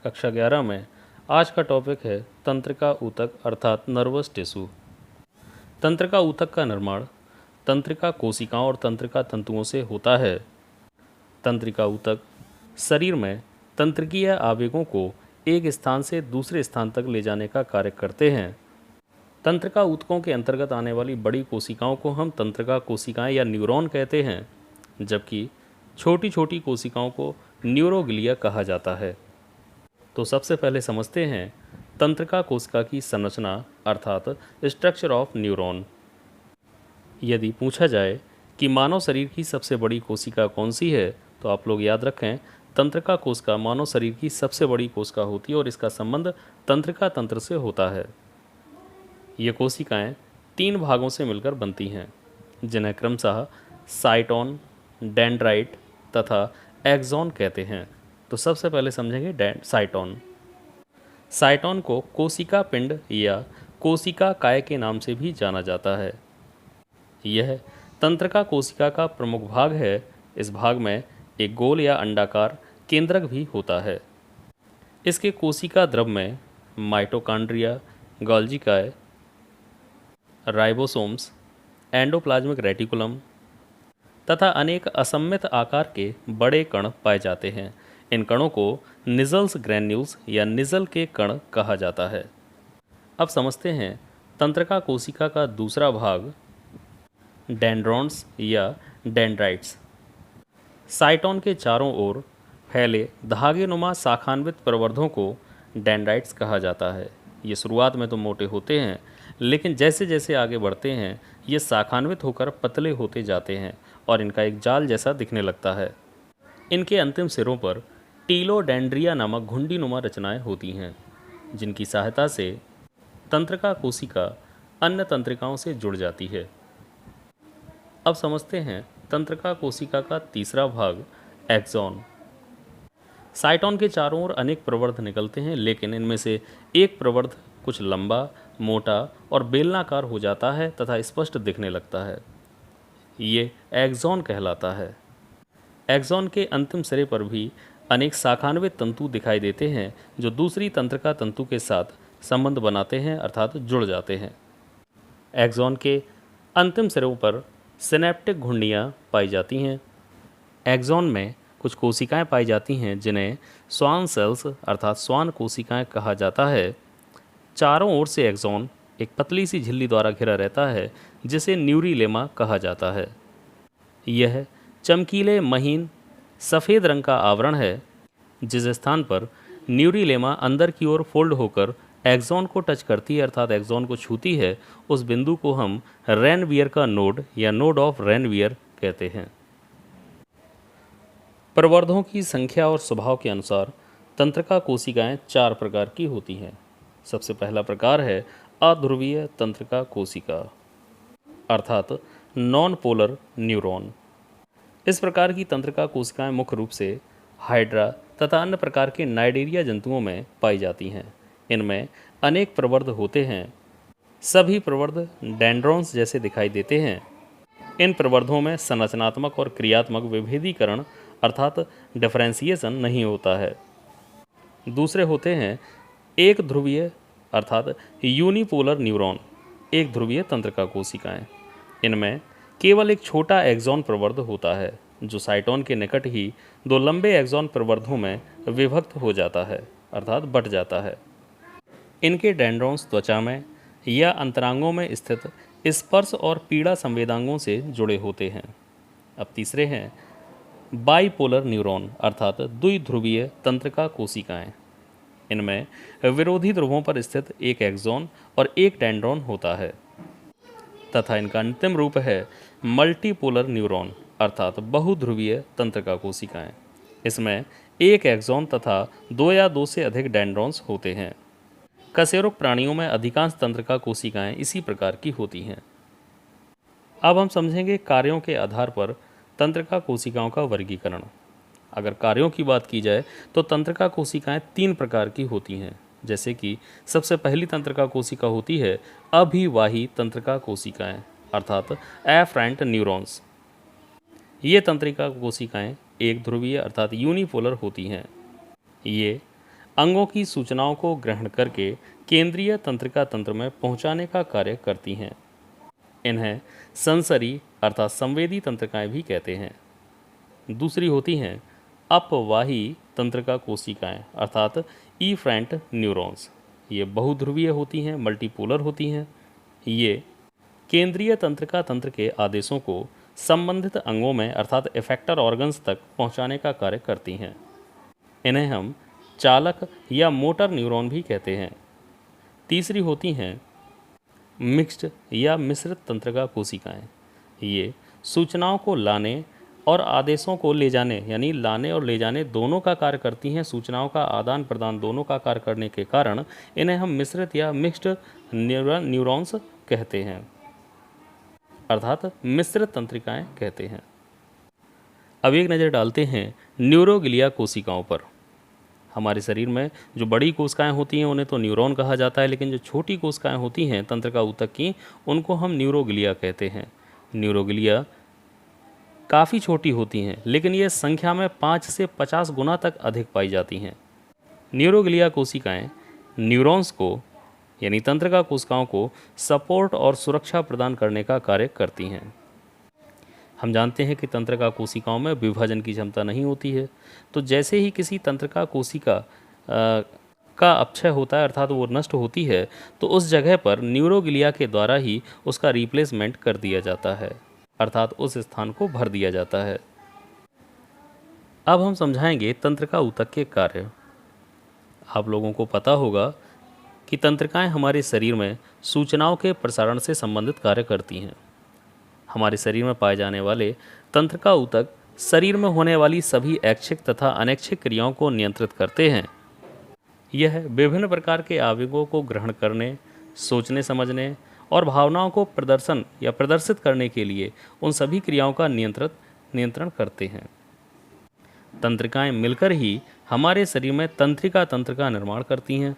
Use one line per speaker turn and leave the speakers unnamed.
कक्षा 11 में आज का टॉपिक है तंत्रिका ऊतक अर्थात नर्वस टिश्यू। तंत्रिका ऊतक का निर्माण तंत्रिका कोशिकाओं और तंत्रिका तंतुओं से होता है। तंत्रिका ऊतक शरीर में तंत्रिकीय आवेगों को एक स्थान से दूसरे स्थान तक ले जाने का कार्य करते हैं। तंत्रिका ऊतकों के अंतर्गत आने वाली बड़ी कोशिकाओं को हम तंत्रिका कोशिकाएं या न्यूरॉन कहते हैं, जबकि छोटी छोटी कोशिकाओं को न्यूरोग्लिया कहा जाता है। तो सबसे पहले समझते हैं तंत्रिका कोशिका की संरचना अर्थात स्ट्रक्चर ऑफ न्यूरॉन। यदि पूछा जाए कि मानव शरीर की सबसे बड़ी कोशिका कौन सी है, तो आप लोग याद रखें तंत्रिका कोशिका मानव शरीर की सबसे बड़ी कोशिका होती है और इसका संबंध तंत्रिका तंत्र से होता है। ये कोशिकाएं 3 भागों से मिलकर बनती हैं, जिन्हें क्रमशः साइटोन, डेंड्राइट तथा एक्सॉन कहते हैं। तो सबसे पहले समझेंगे साइटोन। साइटोन को कोशिका पिंड या कोशिका काय के नाम से भी जाना जाता है। यह तंत्रिका कोशिका का प्रमुख भाग है। इस भाग में एक गोल या अंडाकार केंद्रक भी होता है। इसके कोशिका द्रव में माइटोकॉन्ड्रिया, गोल्गी काय, राइबोसोम्स, एंडोप्लाज्मिक रेटिकुलम तथा अनेक असममित आकार के बड़े कण पाए जाते हैं। इन कणों को निजल्स ग्रैन्यूल्स या निजल के कण कहा जाता है। अब समझते हैं तंत्रिका कोशिका का दूसरा भाग डेंड्रॉन्स या डेंड्राइट्स। साइटोन के चारों ओर फैले धागेनुमा शाखान्वित प्रवर्धों को डेंड्राइट्स कहा जाता है। ये शुरुआत में तो मोटे होते हैं, लेकिन जैसे जैसे आगे बढ़ते हैं ये शाखान्वित होकर पतले होते जाते हैं और इनका एक जाल जैसा दिखने लगता है। इनके अंतिम सिरों पर टीलोडेंड्रिया नामक घुंडीनुमा रचनाएं होती हैं, जिनकी सहायता से तंत्रिका कोशिका अन्य तंत्रिकाओं से जुड़ जाती है। अब समझते हैं तंत्रिका कोशिका का तीसरा भाग एक्सॉन। साइटोन के चारों ओर अनेक प्रवर्ध निकलते हैं, लेकिन इनमें से एक प्रवर्ध कुछ लंबा, मोटा और बेलनाकार हो जाता है तथा स्पष्ट दिखने लगता है। ये एक्सॉन कहलाता है। एक्सॉन के अंतिम सिरे पर भी अनेक शाखान्वित तंतु दिखाई देते हैं, जो दूसरी तंत्रिका तंतु के साथ संबंध बनाते हैं अर्थात जुड़ जाते हैं। एक्सॉन के अंतिम सिरों पर सिनेप्टिक घुंडियाँ पाई जाती हैं। एक्सॉन में कुछ कोशिकाएं पाई जाती हैं, जिन्हें स्वान सेल्स अर्थात स्वान कोशिकाएं कहा जाता है। चारों ओर से एक्सॉन एक पतली सी झिल्ली द्वारा घिरा रहता है, जिसे न्यूरीलेमा कहा जाता है। यह चमकीले महीन सफ़ेद रंग का आवरण है। जिस स्थान पर न्यूरीलेमा अंदर की ओर फोल्ड होकर एक्सॉन को टच करती है अर्थात एक्सॉन को छूती है, उस बिंदु को हम रेनवियर का नोड या नोड ऑफ रेनवियर कहते हैं। प्रवर्धों की संख्या और स्वभाव के अनुसार तंत्रिका कोशिकाएं 4 प्रकार की होती हैं। सबसे पहला प्रकार है अध्रुवीय तंत्रिका कोशिका अर्थात नॉन पोलर न्यूरॉन। इस प्रकार की तंत्रिका कोशिकाएं मुख्य रूप से हाइड्रा तथा अन्य प्रकार के नाइडेरिया जंतुओं में पाई जाती हैं। इनमें अनेक प्रवर्ध होते हैं। सभी प्रवर्ध डेंड्रॉन्स जैसे दिखाई देते हैं। इन प्रवर्धों में संरचनात्मक और क्रियात्मक विभेदीकरण अर्थात डिफरेंशिएशन नहीं होता है। दूसरे होते हैं एक ध्रुवीय अर्थात यूनिपोलर न्यूरॉन, एक ध्रुवीय तंत्रिका कोशिकाएं। इनमें केवल एक छोटा एक्सॉन प्रवर्ध होता है, जो साइटोन के निकट ही 2 लंबे एक्सॉन प्रवर्धों में विभक्त हो जाता है अर्थात बट जाता है। इनके डेंड्रॉन्स त्वचा में या अंतरांगों में स्थित स्पर्श और पीड़ा संवेदांगों से जुड़े होते हैं। अब तीसरे हैं बाइपोलर न्यूरॉन अर्थात द्विध्रुवीय तंत्रिका कोशिकाएं। इनमें विरोधी ध्रुवों पर स्थित एक एक्सॉन और एक डेंड्रॉन होता है तथा इनका अंतिम रूप है मल्टीपोलर न्यूरॉन अर्थात बहुध्रुवीय तंत्रिका कोशिकाएं। इसमें एक एक्सॉन तथा 2 या 2 से अधिक डेंड्रॉन्स होते हैं। कशेरुक प्राणियों में अधिकांश तंत्रिका कोशिकाएं इसी प्रकार की होती हैं। अब हम समझेंगे कार्यों के आधार पर तंत्रिका कोशिकाओं का वर्गीकरण। अगर कार्यों की बात की जाए तो तंत्रिका कोशिकाएं 3 प्रकार की होती हैं, जैसे कि सबसे पहली तंत्रिका कोशिका होती है अभिवाही तंत्रिका कोशिकाएं अर्थात एफरेंट न्यूरॉन्स। ये तंत्रिका कोशिकाएं एक ध्रुवीय अर्थात यूनिपोलर होती हैं। ये अंगों की सूचनाओं को ग्रहण करके केंद्रीय तंत्रिका तंत्र में पहुंचाने का कार्य करती हैं। इन्हें सेंसरी अर्थात संवेदी तंत्रिकाएं भी कहते हैं। दूसरी होती हैं अपवाही तंत्रिका कोशिकाएं अर्थात इफ्रेंट न्यूरॉन्स। ये बहुध्रुवीय होती हैं, मल्टीपोलर होती हैं। ये केंद्रीय तंत्रिका तंत्र के आदेशों को संबंधित अंगों में अर्थात इफेक्टर ऑर्गन्स तक पहुंचाने का कार्य करती हैं। इन्हें हम चालक या मोटर न्यूरॉन भी कहते हैं। तीसरी होती हैं मिक्स्ड या मिश्रित तंत्रिका कोशिकाएं। ये सूचनाओं को लाने और आदेशों को ले जाने यानी लाने और ले जाने दोनों का कार्य करती हैं। सूचनाओं का आदान प्रदान दोनों का कार्य करने के कारण इन्हें हम मिश्रित या मिक्स्ड न्यूरॉन्स कहते हैं अर्थात मिश्रित तंत्रिकाएं कहते हैं। अब एक नज़र डालते हैं न्यूरोग्लिया कोशिकाओं पर। हमारे शरीर में जो बड़ी कोशिकाएं होती हैं उन्हें तो न्यूरॉन कहा जाता है, लेकिन जो छोटी कोशिकाएं होती हैं तंत्रिका ऊतक की उनको हम न्यूरोग्लिया कहते हैं। न्यूरोग्लिया काफ़ी छोटी होती हैं, लेकिन ये संख्या में 5 से 50 गुना तक अधिक पाई जाती हैं। न्यूरोग्लिया कोशिकाएं न्यूरॉन्स को यानी तंत्रिका कोशिकाओं को सपोर्ट और सुरक्षा प्रदान करने का कार्य करती हैं। हम जानते हैं कि तंत्रिका कोशिकाओं में विभाजन की क्षमता नहीं होती है, तो जैसे ही किसी तंत्रिका कोशिका का अपक्षय होता है अर्थात वो नष्ट होती है, तो उस जगह पर न्यूरोग्लिया के द्वारा ही उसका रिप्लेसमेंट कर दिया जाता है अर्थात उस स्थान को भर दिया जाता है। अब हम समझाएंगे तंत्रिका ऊतक के कार्य। आप लोगों को पता होगा कि तंत्रिकाएं हमारे शरीर में सूचनाओं के प्रसारण से संबंधित कार्य करती हैं। हमारे शरीर में पाए जाने वाले तंत्रिका ऊतक शरीर में होने वाली सभी ऐच्छिक तथा अनैच्छिक क्रियाओं को नियंत्रित करते हैं। यह विभिन्न प्रकार के आवेगों को ग्रहण करने, सोचने समझने और भावनाओं को प्रदर्शन या प्रदर्शित करने के लिए उन सभी क्रियाओं का नियंत्रण करते हैं। तंत्रिकाएं मिलकर ही हमारे शरीर में तंत्रिका तंत्र का निर्माण करती हैं।